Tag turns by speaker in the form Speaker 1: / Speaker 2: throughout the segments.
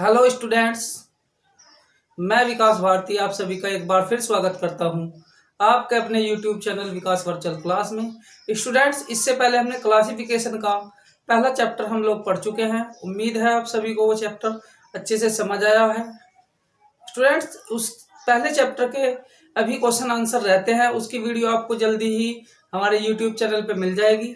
Speaker 1: Hello students, मैं विकास भारती आप सभी का एक बार फिर स्वागत करता हूं आपके अपने यूट्यूब चैनल विकास वर्चुअल क्लास में। स्टूडेंट्स, इससे पहले हमने क्लासिफिकेशन का पहला चैप्टर हम लोग पढ़ चुके हैं। उम्मीद है आप सभी को वो चैप्टर अच्छे से समझ आया है। स्टूडेंट्स, उस पहले चैप्टर के अभी क्वेश्चन आंसर रहते हैं, उसकी वीडियो आपको जल्दी ही हमारे यूट्यूब चैनल पर मिल जाएगी।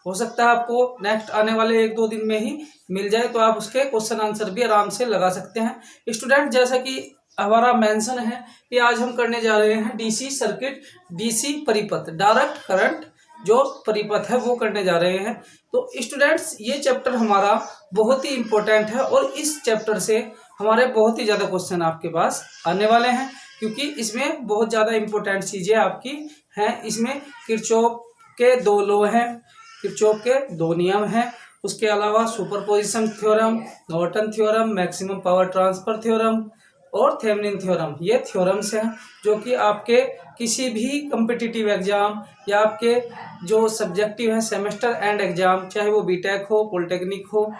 Speaker 1: हो सकता है आपको नेक्स्ट आने वाले 1-2 दिन में ही मिल जाए, तो आप उसके क्वेश्चन आंसर भी आराम से लगा सकते हैं। स्टूडेंट, जैसा कि हमारा मेंशन है कि आज हम करने जा रहे हैं डीसी सर्किट, डीसी परिपथ, डायरेक्ट करंट जो परिपथ है वो करने जा रहे हैं। तो स्टूडेंट्स, ये चैप्टर हमारा बहुत ही इंपॉर्टेंट है और इस चैप्टर से हमारे बहुत ही ज़्यादा क्वेश्चन आपके पास आने वाले हैं, क्योंकि इसमें बहुत ज़्यादा इंपॉर्टेंट चीज़ें आपकी हैं। इसमें किरचॉफ के 2 लॉ हैं, किरचॉफ के 2 नियम हैं। उसके अलावा superposition theorem, Norton theorem, maximum power transfer theorem और थेवेनिन थ्योरम, ये थ्योरम्स हैं जो कि आपके किसी भी कम्पिटिटिव एग्जाम या आपके जो सब्जेक्टिव है सेमेस्टर एंड एग्जाम, चाहे वो बीटेक हो, पॉलिटेक्निक हो,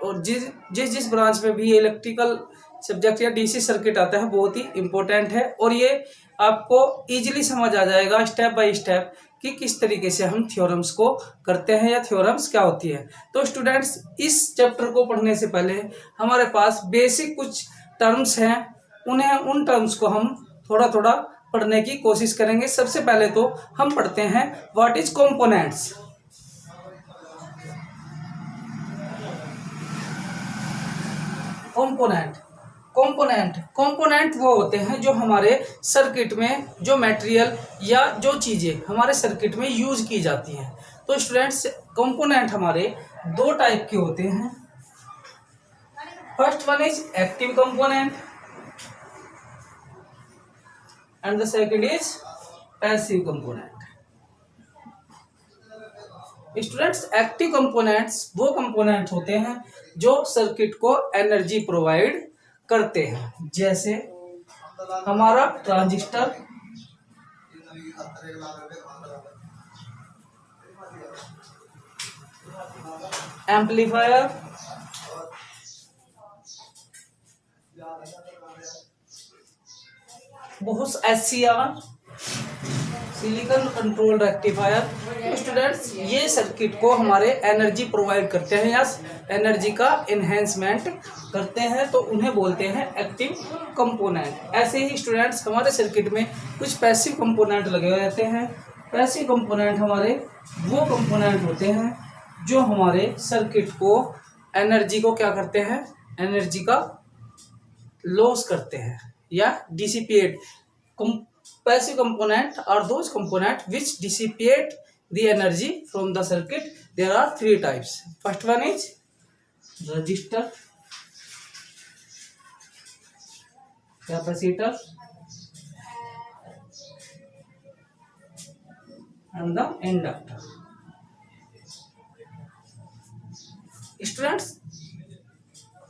Speaker 1: और जिस ब्रांच में भी इलेक्ट्रिकल सब्जेक्ट या डीसी सर्किट आता है, बहुत ही इंपॉर्टेंट है। और ये आपको इजीली समझ आ जाएगा स्टेप बाय स्टेप कि किस तरीके से हम थ्योरम्स को करते हैं या थ्योरम्स क्या होती है। तो स्टूडेंट्स, इस चैप्टर को पढ़ने से पहले हमारे पास बेसिक कुछ टर्म्स हैं, उन टर्म्स को हम थोड़ा थोड़ा पढ़ने की कोशिश करेंगे। सबसे पहले तो हम पढ़ते हैं व्हाट इज कंपोनेंट्स। कंपोनेंट वो होते हैं जो हमारे सर्किट में जो मटेरियल या जो चीजें हमारे सर्किट में यूज की जाती हैं। तो स्टूडेंट्स, कंपोनेंट हमारे 2 टाइप के होते हैं। First one is active component and the second is passive component. Students, active components वो कंपोनेंट होते हैं जो सर्किट को एनर्जी प्रोवाइड करते हैं, जैसे हमारा ट्रांजिस्टर, एम्पलीफायर, बहुत SCR, silicon control rectifier. Students, ये सर्किट को हमारे एनर्जी प्रोवाइड करते हैं या एनर्जी का एनहेंसमेंट करते हैं, तो उन्हें बोलते हैं एक्टिव कंपोनेंट। ऐसे ही स्टूडेंट्स, हमारे सर्किट में कुछ पैसिव कंपोनेंट लगे रहते हैं। पैसिव कंपोनेंट हमारे वो कंपोनेंट होते हैं जो हमारे सर्किट को एनर्जी को क्या करते हैं, एनर्जी का लॉस करते हैं या dissipate. Passive component are those components which dissipate the energy from the circuit. There are 3 types. First one is resistor, capacitor and the inductor. Students,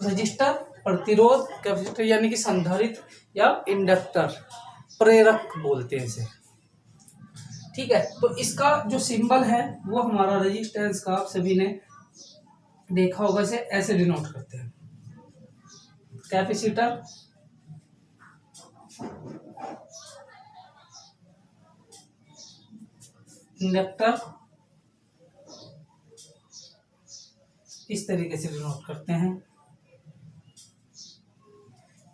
Speaker 1: resistor प्रतिरोध, कैपेसिटर यानी कि संधारित्र या इंडक्टर प्रेरक बोलते हैं इसे। ठीक है, तो इसका जो सिंबल है वो हमारा रेजिस्टेंस का, आप सभी ने देखा होगा, इसे ऐसे डिनोट करते हैं। कैपेसिटर, इंडक्टर, इस तरीके से डिनोट करते हैं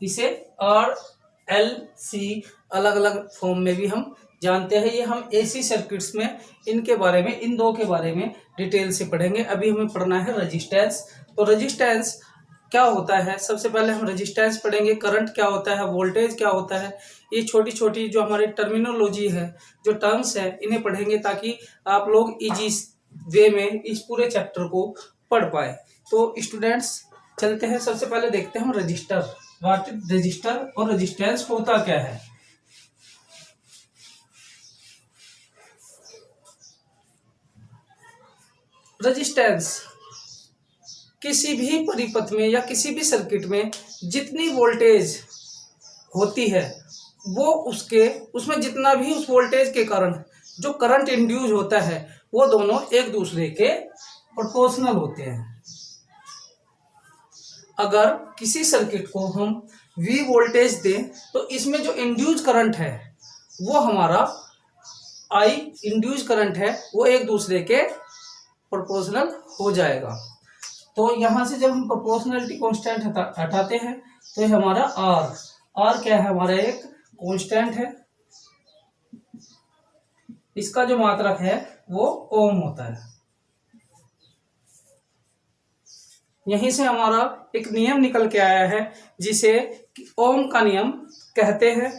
Speaker 1: इसे। और LC अलग अलग फॉर्म में भी हम जानते हैं। ये हम AC सर्किट्स में इनके बारे में, इन 2 के बारे में डिटेल से पढ़ेंगे। अभी हमें पढ़ना है रेजिस्टेंस। तो रेजिस्टेंस क्या होता है, सबसे पहले हम रेजिस्टेंस पढ़ेंगे। करंट क्या होता है, वोल्टेज क्या होता है, ये छोटी छोटी जो हमारी टर्मिनोलॉजी है, जो टर्म्स है, इन्हें पढ़ेंगे ताकि आप लोग इजी वे में इस पूरे चैप्टर को पढ़ पाए। तो स्टूडेंट्स, चलते हैं, सबसे पहले देखते हैं हम रजिस्टर। व्हाट इज रजिस्टर और रेजिस्टेंस होता क्या है। रेजिस्टेंस किसी भी परिपथ में या किसी भी सर्किट में जितनी वोल्टेज होती है वो उसमें जितना भी उस वोल्टेज के कारण जो करंट इंड्यूस होता है वो दोनों एक दूसरे के प्रोपोर्शनल होते हैं। अगर किसी सर्किट को हम V वोल्टेज दें तो इसमें जो इंड्यूस करंट है वो हमारा I इंड्यूस करंट है वो एक दूसरे के प्रोपोर्शनल हो जाएगा। तो यहां से जब हम प्रोपोर्शनलिटी कांस्टेंट हटाते हैं तो ये हमारा R क्या है, हमारा एक कांस्टेंट है, इसका जो मात्रक है वो ओम होता है। यहीं से हमारा एक नियम निकल के आया है जिसे ओम का नियम कहते हैं।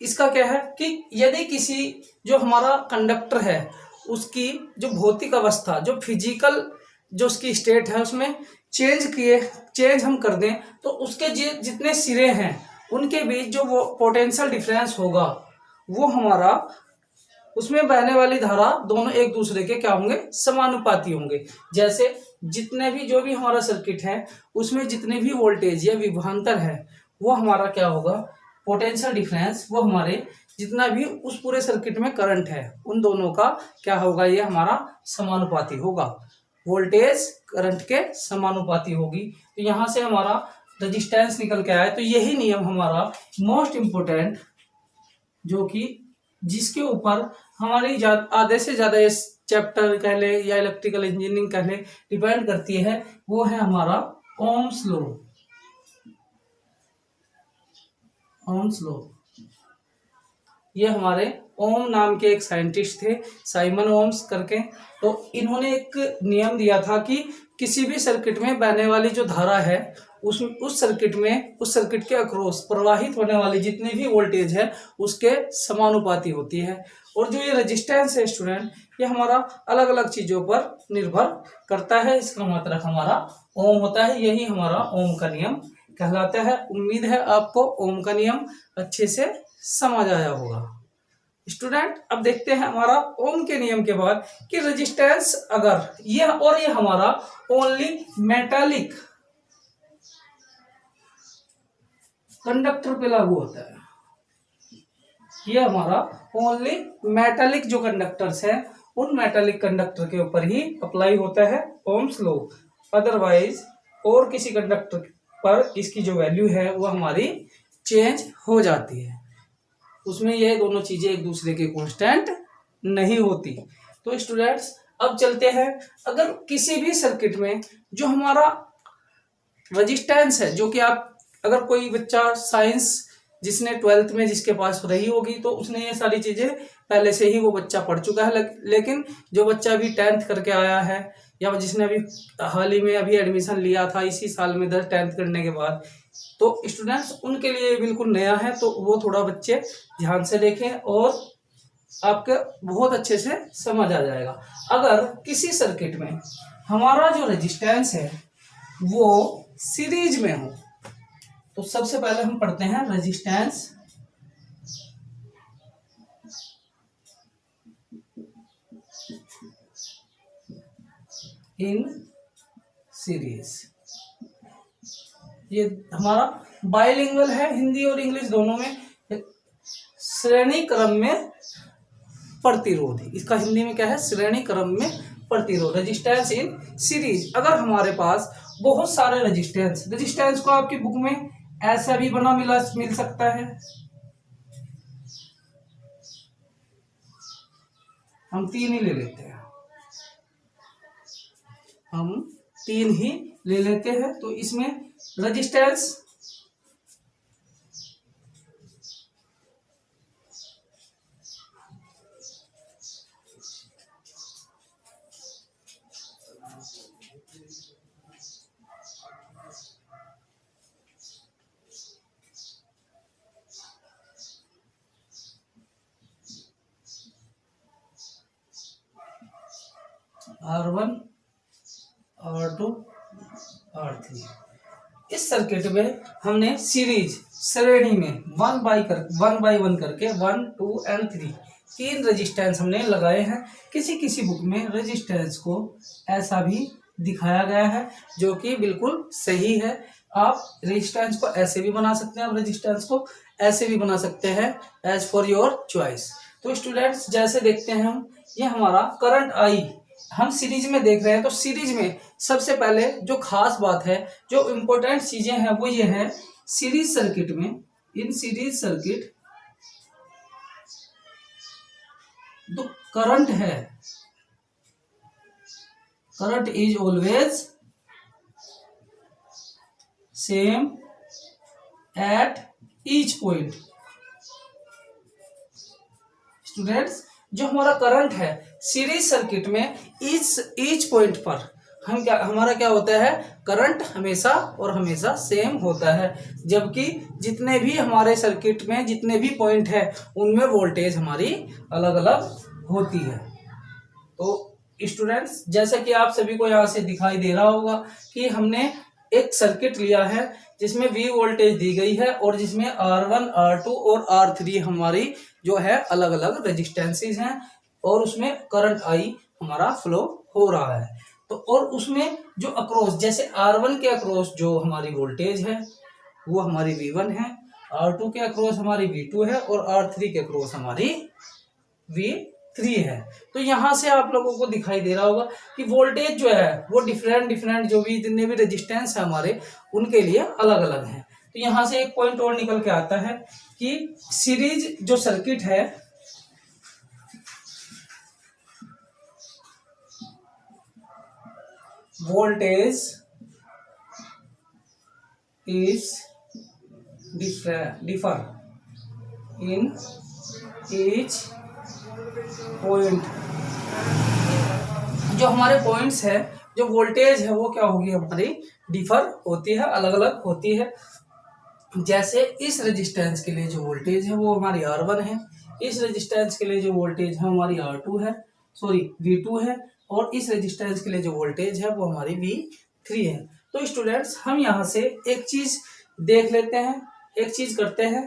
Speaker 1: इसका क्या है कि यदि किसी जो हमारा कंडक्टर है उसकी जो भौतिक अवस्था, जो फिजिकल जो उसकी स्टेट है उसमें चेंज हम कर दें तो उसके जितने सिरे हैं उनके बीच जो वो पोटेंशियल डिफरेंस होगा वो हमारा, उसमें बहने वाली धारा दोनों एक दूसरे के क्या होंगे, समानुपाती होंगे। जैसे जितने भी जो भी हमारा सर्किट है उसमें जितने भी वोल्टेज या विभवांतर है वो हमारा क्या होगा, पोटेंशियल डिफरेंस वो हमारे जितना भी उस पूरे सर्किट में करंट है उन दोनों का क्या होगा, ये हमारा समानुपाती होगा, वोल्टेज करंट के समानुपाती होगी। तो यहाँ से हमारा रेजिस्टेंस निकल के आया। तो यही नियम हमारा मोस्ट इम्पोर्टेंट, जो कि जिसके ऊपर हमारी आधे से ज्यादा इस चैप्टर कह ले या इलेक्ट्रिकल इंजीनियरिंग कह ले डिपेंड करती है, वो है हमारा ओम्स लॉ। ओम्स लॉ ये हमारे ओम नाम के एक साइंटिस्ट थे, साइमन ओम्स करके। तो इन्होंने एक नियम दिया था कि किसी भी सर्किट में बहने वाली जो धारा है उस सर्किट के अक्रॉस प्रवाहित होने वाली जितनी भी वोल्टेज है उसके समानुपाती होती है। और जो ये रेजिस्टेंस है स्टूडेंट, ये हमारा अलग अलग चीजों पर निर्भर करता है, इसका मात्रक हमारा ओम होता है। यही हमारा ओम का नियम कहलाता है। उम्मीद है आपको ओम का नियम अच्छे से समझ आया होगा। स्टूडेंट अब देखते हैं हमारा ओम के नियम के बाद कि रेजिस्टेंस अगर ये हमारा ओनली मेटालिक कंडक्टर पे लागू होता है। ये हमारा ओनली मेटालिक जो कंडक्टर्स है उन मेटालिक कंडक्टर के ऊपर ही अप्लाई होता है ओम्स लॉ। अदरवाइज और किसी कंडक्टर पर इसकी जो वैल्यू है वो हमारी चेंज हो जाती है, उसमें ये दोनों चीजें एक दूसरे के कांस्टेंट नहीं होती। तो स्टूडेंट्स अब चलते हैं, अगर किसी भी सर्किट में जो हमारा रेजिस्टेंस है, जो कि आप अगर कोई बच्चा साइंस जिसने 12th में जिसके पास रही होगी तो उसने ये सारी चीजें पहले से ही वो बच्चा पढ़ चुका है। लेकिन जो बच्चा अभी 10th करके आया है या जिसने अभी हाल ही में अभी एडमिशन लिया था इसी साल में 10th करने के बाद, तो स्टूडेंट्स उनके लिए बिल्कुल नया है, तो वो थोड़ा बच्चे ध्यान से देखें और आपके बहुत अच्छे से समझ आ जाएगा। अगर किसी सर्किट में हमारा जो रेजिस्टेंस है वो सीरीज में हो तो सबसे पहले हम पढ़ते हैं रेजिस्टेंस इन सीरीज। ये हमारा बाइलिंगुअल है, हिंदी और इंग्लिश दोनों में, श्रेणी क्रम में प्रतिरोध। इसका हिंदी में क्या है, श्रेणी क्रम में प्रतिरोध, रेजिस्टेंस इन सीरीज। अगर हमारे पास बहुत सारे रेजिस्टेंस को आपकी बुक में ऐसा भी बना मिल सकता है, हम 3 ही ले लेते हैं, हम 3 ही ले लेते हैं। तो इसमें रेजिस्टेंस R1 R2 R3। इस सर्किट में हमने सीरीज श्रेणी में 1 बाई 1 करके 1 2 और 3 रेजिस्टेंस हमने लगाए हैं। किसी बुक में रेजिस्टेंस को ऐसा भी दिखाया गया है जो कि बिल्कुल सही है। आप रेजिस्टेंस को ऐसे भी बना सकते हैं, आप रेजिस्टेंस को ऐसे भी बना सकते हैं, एज फॉर योर चॉइस। तो स्टूडेंट्स जैसे देखते हैं हम, ये हमारा करंट आई हम सीरीज में देख रहे हैं, तो सीरीज में सबसे पहले जो खास बात है, जो इम्पोर्टेंट चीजें हैं वो ये है, सीरीज सर्किट में, इन सीरीज सर्किट जो करंट है, current is always same at each point. Students, जो हमारा करंट है सीरीज सर्किट में ईच पॉइंट पर हमारा क्या होता है, करंट हमेशा और हमेशा सेम होता है, जबकि जितने भी हमारे सर्किट में जितने भी पॉइंट है उनमें वोल्टेज हमारी अलग अलग होती है। तो स्टूडेंट्स, जैसा कि आप सभी को यहाँ से दिखाई दे रहा होगा कि हमने एक सर्किट लिया है जिसमें V वोल्टेज दी गई है और जिसमें R1, R2 और R3 हमारी जो है अलग अलग रेजिस्टेंसेस हैं और उसमें करंट I हमारा फ्लो हो रहा है। तो और उसमें जो अक्रॉस, जैसे R1 के अक्रॉस जो हमारी वोल्टेज है वो हमारी V1 है, R2 के अक्रॉस हमारी V2 है और R3 के अक्रॉस हमारी V3 है। तो यहाँ से आप लोगों को दिखाई दे रहा होगा कि वोल्टेज जो है वो डिफरेंट जो भी जितने भी रेजिस्टेंस है हमारे उनके लिए अलग अलग है। तो यहाँ से एक पॉइंट और निकल के आता है कि सीरीज जो सर्किट है voltage is differ in each point. जो हमारे पॉइंट्स है, जो वोल्टेज है वो क्या होगी, हमारी डिफर होती है, अलग अलग होती है। जैसे इस रेजिस्टेंस के लिए जो वोल्टेज है वो हमारी R1 है, इस रेजिस्टेंस के लिए जो वोल्टेज है हमारी R2 है, सॉरी V2 है, और इस रेजिस्टेंस के लिए जो वोल्टेज है वो हमारी V3 है। तो स्टूडेंट्स, हम यहाँ से एक चीज देख लेते हैं, एक चीज करते हैं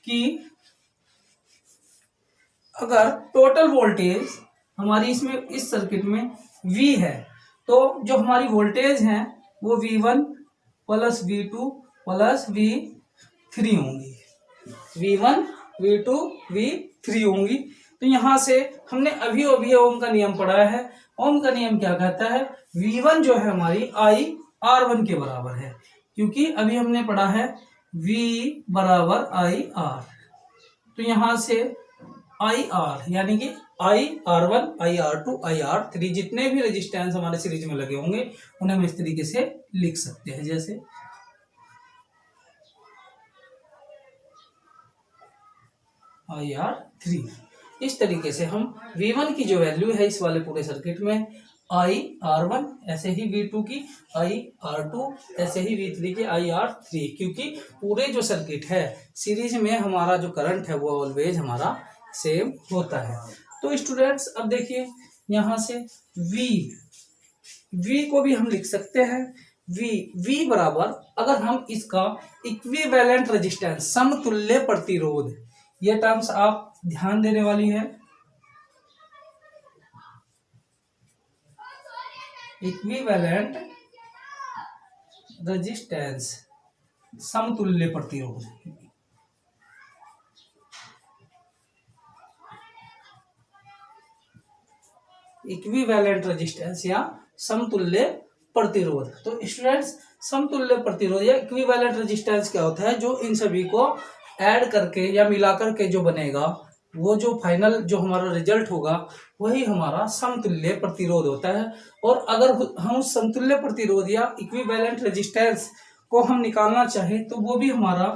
Speaker 1: कि अगर टोटल वोल्टेज हमारी इसमें इस सर्किट में V है तो जो हमारी वोल्टेज है वो V1 plus V2 plus V3 होंगी, V1 V2 V3 होंगी। तो यहाँ से हमने अभी ओम का नियम पढ़ा है। ओम का नियम क्या कहता है, V1 जो है हमारी I R1 के बराबर है, क्योंकि अभी हमने पढ़ा है V बराबर I R। तो यहाँ से आई आर यानी कि आई R1, आई R2, आई R3 जितने भी रेजिस्टेंस हमारे सीरीज में लगे होंगे उन्हें हम इस तरीके से लिख सकते हैं, जैसे आई R3। इस तरीके से हम V1 की जो वैल्यू है इस वाले पूरे सर्किट में आई R1, ऐसे ही V2 की आई R2, ऐसे ही V3 की आई R3, क्योंकि पूरे जो सर्किट है सीरीज में हमारा जो करंट है वो ऑलवेज हमारा सेम होता है। तो स्टूडेंट्स, अब देखिए यहाँ से V को भी हम लिख सकते हैं V बराबर, अगर हम इसका इक्विवेलेंट रेजिस्टेंस, समतुल्य प्रतिरोध, ये टर्म्स आप ध्यान देने वाली है। इक्विवेलेंट रेजिस्टेंस, समतुल्य प्रतिरोध, इक्विवेलेंट रेजिस्टेंस या समतुल्य प्रतिरोध। तो स्टूडेंट्स, समतुल्य प्रतिरोध या इक्विवेलेंट रेजिस्टेंस क्या होता है, जो इन सभी को ऐड करके या मिलाकर के जो बनेगा वो जो फाइनल जो हमारा रिजल्ट होगा वही हमारा समतुल्य प्रतिरोध होता है। और अगर हम उस समतुल्य प्रतिरोध या इक्विवेलेंट रेजिस्टेंस को हम निकालना चाहें तो वो भी हमारा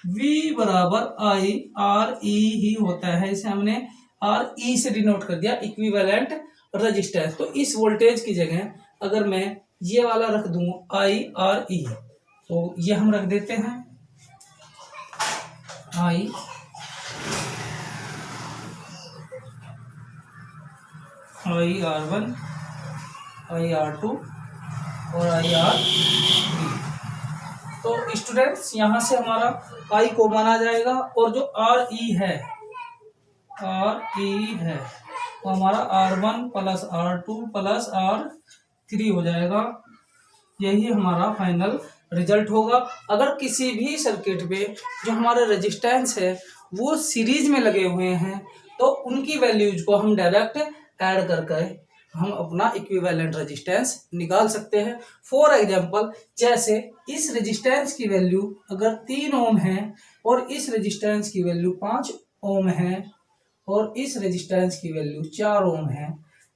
Speaker 1: V बराबर आई आर ई ही होता है। इसे हमने आर ई से डिनोट कर दिया, इक्विवेलेंट रेजिस्टेंस। तो इस वोल्टेज की जगह अगर मैं ये वाला रख दूं आई आर ई, तो ये हम रख देते हैं आई R1, आई R2 और आई R3। तो स्टूडेंट्स, यहाँ से हमारा I कॉमन आ जाएगा और जो RE है तो हमारा R1 plus R2 plus R3 हो जाएगा। यही हमारा फाइनल रिजल्ट होगा। अगर किसी भी सर्किट में जो हमारे रेजिस्टेंस है वो सीरीज में लगे हुए हैं तो उनकी वैल्यूज को हम डायरेक्ट ऐड करके हम अपना इक्विवेलेंट रेजिस्टेंस निकाल सकते हैं। फॉर एग्जांपल, जैसे इस रेजिस्टेंस की वैल्यू अगर 3 ओम है और इस रेजिस्टेंस की वैल्यू 5 ओम है और इस रेजिस्टेंस की वैल्यू 4 ओम है,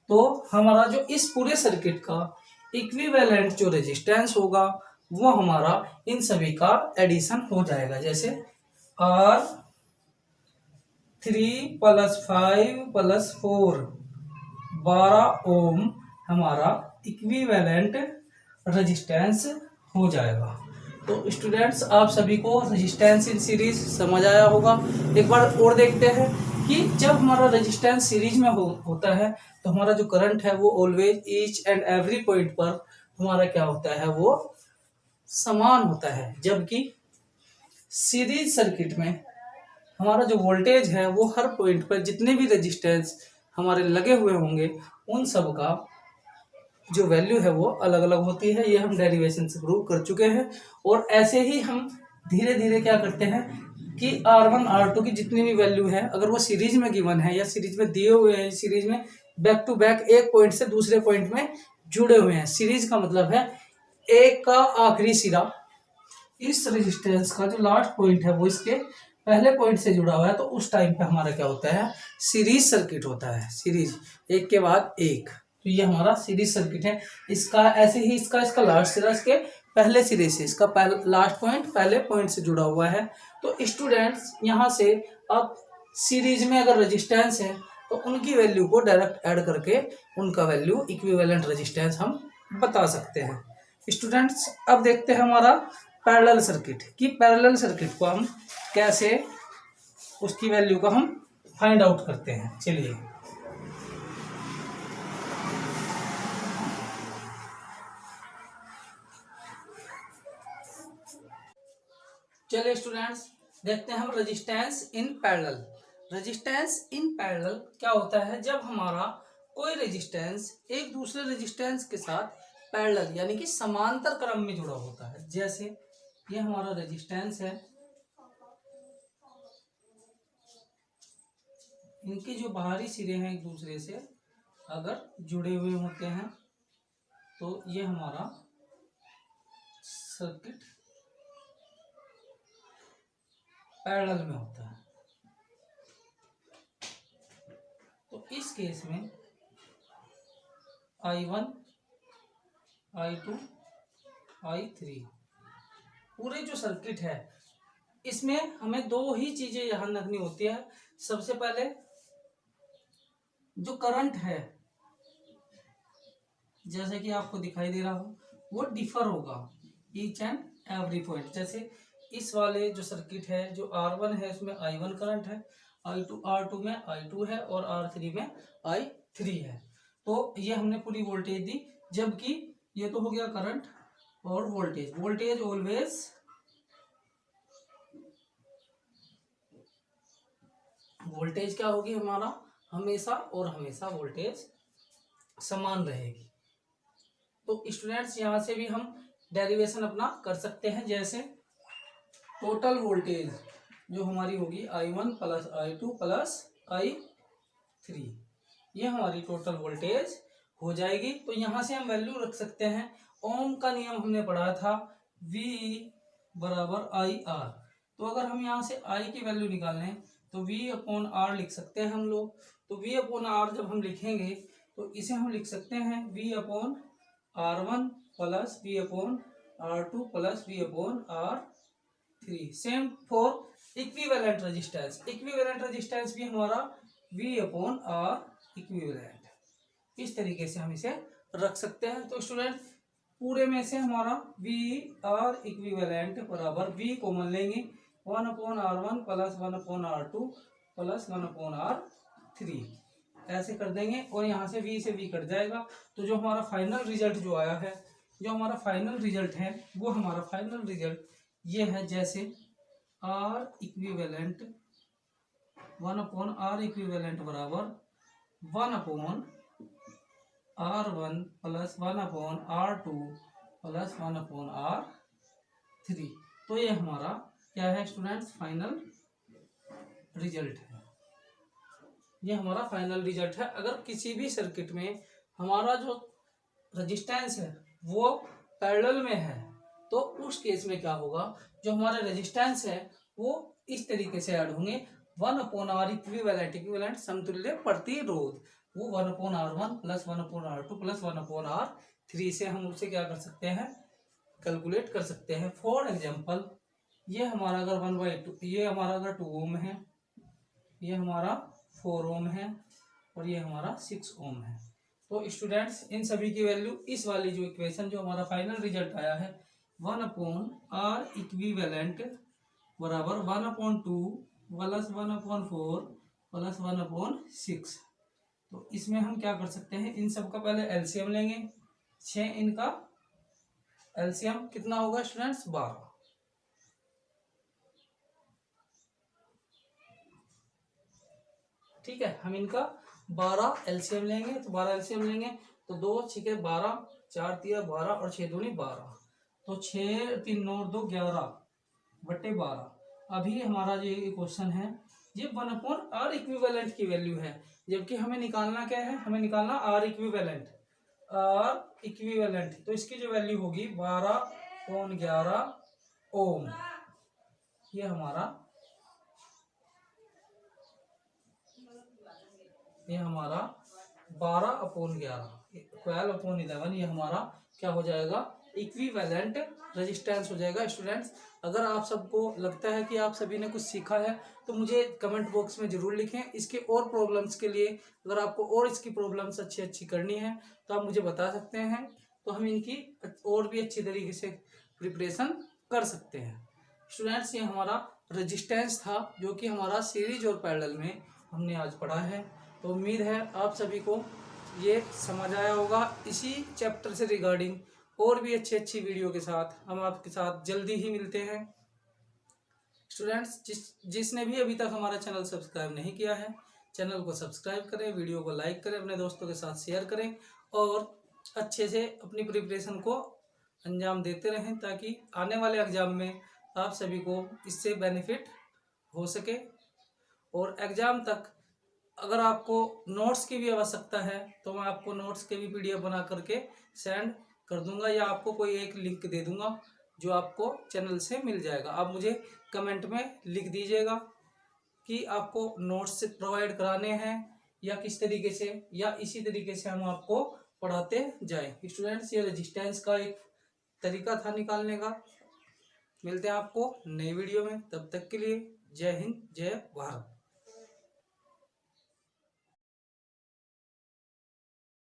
Speaker 1: तो हमारा जो इस पूरे सर्किट का इक्विवेलेंट जो रेजिस्टेंस होगा वो हमारा इन सभी का एडिशन हो जाएगा। जैसे R 3 + 5 + 4 12 ओम हमारा इक्विवेलेंट रेजिस्टेंस हो जाएगा। तो स्टूडेंट्स, आप सभी को रेजिस्टेंस इन सीरीज समझ आया होगा। एक बार और देखते हैं कि जब हमारा रेजिस्टेंस सीरीज में होता है तो हमारा जो करंट है वो always each and every point पर हमारा क्या होता है, वो समान होता है। जबकि सीरीज सर्किट में हमारा जो वोल्टेज है वो हर पॉइंट पर जितने भी रेजिस्टेंस हमारे लगे हुए होंगे उन सब का जो वैल्यू है वो अलग अलग होती है। ये हम डेरिवेशन से प्रूव कर चुके हैं। और ऐसे ही हम धीरे धीरे क्या करते हैं कि R1 R2 की जितनी भी वैल्यू है, अगर वो सीरीज में गिवन है या सीरीज में दिए हुए हैं, सीरीज में बैक टू बैक एक पॉइंट से दूसरे पॉइंट में जुड़े हुए हैं। सीरीज का मतलब है एक का आखिरी सिरा इस रेजिस्टेंस का जो लास्ट पॉइंट है वो इसके पहले पॉइंट से जुड़ा हुआ है, तो उस टाइम पे हमारा क्या होता है, सीरीज सर्किट होता है। सीरीज एक के बाद एक, तो ये हमारा सीरीज सर्किट है। इसका ऐसे ही इसका लास्ट सिरा इसके पहले सिरे से, इसका लास्ट पॉइंट पहले पॉइंट से जुड़ा हुआ है। तो स्टूडेंट्स, यहाँ से अब सीरीज में अगर रेजिस्टेंस है तो उनकी वैल्यू को डायरेक्ट ऐड करके उनका वैल्यू इक्विवेलेंट रेजिस्टेंस हम बता सकते हैं। स्टूडेंट्स, अब देखते हैं हमारा पैरेलल सर्किट कि पैरेलल सर्किट को हम कैसे उसकी वैल्यू को हम फाइंड आउट करते हैं। चलिए स्टूडेंट्स, देखते हैं हम resistance in parallel. Resistance in parallel क्या होता है, जब हमारा कोई रेजिस्टेंस एक दूसरे रेजिस्टेंस के साथ पैरेलल यानी कि समांतर क्रम में जुड़ा होता है। जैसे ये हमारा रेजिस्टेंस है, इनके जो बाहरी सिरे हैं एक दूसरे से अगर जुड़े हुए होते हैं तो ये हमारा सर्किट पैरेलल में होता है। तो इस केस में I1 I2 I3 पूरे जो सर्किट है इसमें हमें दो ही चीजें ध्यान रखनी होती है। सबसे पहले जो करंट है, जैसे कि आपको दिखाई दे रहा हो, वो डिफर होगा ईच एंड एवरी पॉइंट। जैसे इस वाले जो सर्किट है, जो R1 है उसमें I1 करंट है, R2 में I2 है और R3 में I3 है। तो ये हमने पूरी वोल्टेज दी, जबकि ये तो हो गया करंट और वोल्टेज। वोल्टेज ऑलवेज वोल्टेज क्या होगी हमारा, हमेशा और हमेशा वोल्टेज समान रहेगी। तो स्टूडेंट्स, यहाँ से भी हम डेरिवेशन अपना कर सकते हैं। जैसे टोटल वोल्टेज जो हमारी होगी I1 + I2 + I3, ये हमारी टोटल वोल्टेज हो जाएगी। तो यहाँ से हम वैल्यू रख सकते हैं। ओम का नियम हमने पढ़ा था, V = IR। तो अगर हम यहाँ से I की वैल्यू निकालें तो V/R लिख सकते हैं हम लोग। तो V/R जब हम लिखेंगे तो इसे हम लिख सकते हैं V/R1 + V/R2 + V/R3। Same for equivalent resistance. Equivalent resistance भी हमारा V/R इक्विवेलेंट, इस तरीके से हम इसे रख सकते हैं। तो स्टूडेंट, पूरे में से हमारा VR इक्विवेलेंट बराबर V कॉमन लेंगे, 1/R1 + 1/R2 + 1/R3 ऐसे कर देंगे और यहाँ से V से V कट जाएगा। तो जो हमारा फाइनल रिजल्ट जो आया है, जो हमारा फाइनल रिजल्ट है वो हमारा फाइनल रिजल्ट ये है। जैसे R इक्विवेलेंट 1/R इक्विवेलेंट बराबर 1/R1 + 1/R2 + 1/R3। तो ये हमारा क्या है स्टूडेंट्स, फाइनल रिजल्ट है। ये हमारा फाइनल रिजल्ट है। अगर किसी भी सर्किट में हमारा जो रेजिस्टेंस है वो पैरेलल में है तो उस केस में क्या होगा, जो हमारे रेजिस्टेंस है वो इस तरीके से ऐड होंगे, 1/R इक्विवेलेंट समतुल्य प्रतिरोध, वो 1/R1 plus 1/R2 plus 1/R3 से हम उसे क्या कर सकते हैं, कैलकुलेट कर सकते हैं। फॉर एग्जाम्पल ये हमारा अगर 1/2, ये हमारा अगर 2 ओम है, ये हमारा 4 ओम है और ये हमारा 6 ओम है। तो स्टूडेंट्स इन सभी की वैल्यू इस वाली जो इक्वेशन जो हमारा फाइनल रिजल्ट आया है 1/R इक्विवेलेंट बराबर 1/2 प्लस 1/4 प्लस 1/6। तो इसमें हम क्या कर सकते हैं, इन सब का पहले एलसीएम लेंगे। 6 इनका एलसीएम कितना होगा स्टूडेंट्स, 12। ठीक है, हम इनका 12 एलसीएम लेंगे। तो 12 एलसीएम लेंगे तो 2 6 12, 4 3 12 और 6 दूनी 12। तो 6 3 9 2 11/12। अभी हमारा जो ये क्वेश्चन है ये 1/R इक्विवेलेंट की वैल्यू है, जबकि हमें निकालना क्या है, हमें निकालना R इक्विवेलेंट। तो इसकी जो वैल्यू होगी 12/11 ओम। ये हमारा 12/11 12/11 ये हमारा क्या हो जाएगा, इक्विवेलेंट रेजिस्टेंस हो जाएगा। स्टूडेंट्स अगर आप सबको लगता है कि आप सभी ने कुछ सीखा है तो मुझे कमेंट बॉक्स में ज़रूर लिखें। इसके और प्रॉब्लम्स के लिए अगर आपको और इसकी प्रॉब्लम्स अच्छी करनी है तो आप मुझे बता सकते हैं, तो हम इनकी और भी अच्छी तरीके से प्रिपरेशन कर सकते हैं। स्टूडेंट्स ये हमारा रेजिस्टेंस था जो कि हमारा सीरीज और पैरेलल में हमने आज पढ़ा है। तो उम्मीद है आप सभी को ये समझ आया होगा। इसी चैप्टर से रिगार्डिंग और भी अच्छी वीडियो के साथ हम आपके साथ जल्दी ही मिलते हैं। स्टूडेंट्स जिसने भी अभी तक हमारा चैनल सब्सक्राइब नहीं किया है, चैनल को सब्सक्राइब करें, वीडियो को लाइक करें, अपने दोस्तों के साथ शेयर करें और अच्छे से अपनी प्रिपरेशन को अंजाम देते रहें, ताकि आने वाले एग्ज़ाम में आप सभी को इससे बेनिफिट हो सके। और एग्ज़ाम तक अगर आपको नोट्स की भी आवश्यकता है तो मैं आपको नोट्स के भी पीडीएफ बना करके सेंड कर दूंगा, या आपको कोई एक लिंक दे दूंगा जो आपको चैनल से मिल जाएगा। आप मुझे कमेंट में लिख दीजिएगा कि आपको नोट्स प्रोवाइड कराने हैं या किस तरीके से, या इसी तरीके से हम आपको पढ़ाते जाएं। स्टूडेंट्स ये रेजिस्टेंस का एक तरीका था निकालने का। मिलते हैं आपको नई वीडियो में, तब तक के लिए जय हिंद जय भारत।